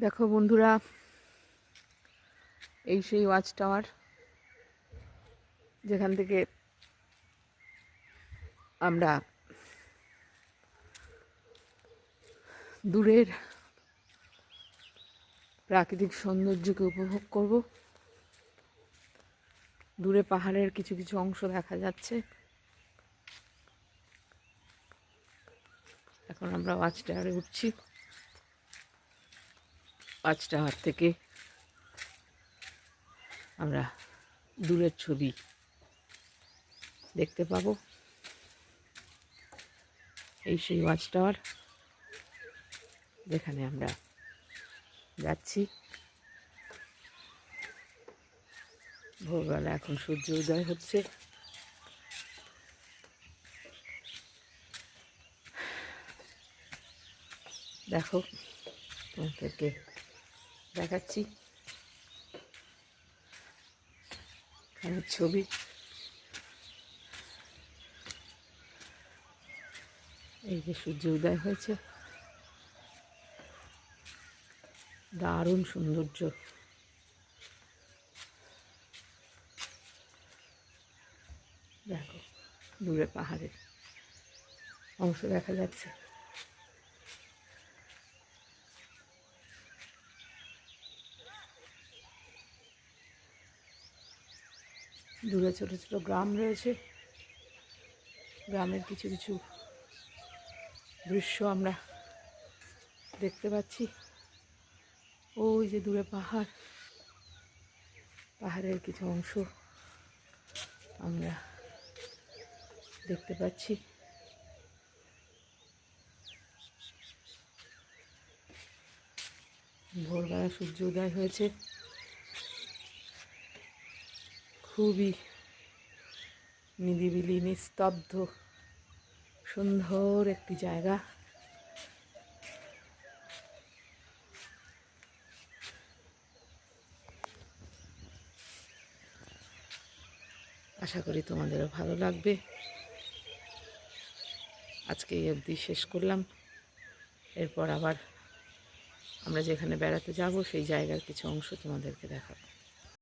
দেখো বন্ধুরা, এই সেই ওয়াচ টাওয়ার যেখান থেকে আমরা দূরের প্রাকৃতিক সৌন্দর্যকে উপভোগ করব। দূরে পাহাড়ের কিছু কিছু অংশ দেখা যাচ্ছে। এখন আমরা ওয়াচ টাওয়ারে উঠছি। ওয়াচ টাওয়ার থেকে আমরা দূরের ছবি দেখতে পাবো। এই সেই ওয়াচ টাওয়ার যেখানে আমরা যাচ্ছি। ভোরবেলা এখন সূর্য উদয় হচ্ছে। দেখো, তোমাদেরকে দেখাচ্ছি এখানে ছবি। এই যে সূর্য উদয় হয়েছে, দারুণ সৌন্দর্য। দেখো, দূরে পাহাড়ের অংশ দেখা যাচ্ছে। দূরে ছোট ছোট গ্রাম রয়েছে। গ্রামের কিছু কিছু দৃশ্য আমরা দেখতে পাচ্ছি। ওই যে দূরে পাহাড়, পাহাড়ের কিছু অংশ আমরা দেখতে পাচ্ছি। ভোরবেলা সূর্য উদয় হয়েছে। খুবই নিরিবিলি, নিস্তব্ধ, সুন্দর একটি জায়গা। আশা করি তোমাদেরও ভালো লাগবে। আজকে এই অবধি শেষ করলাম। এরপর আবার আমরা যেখানে বেড়াতে যাব সেই জায়গার কিছু অংশ তোমাদেরকে দেখাবো।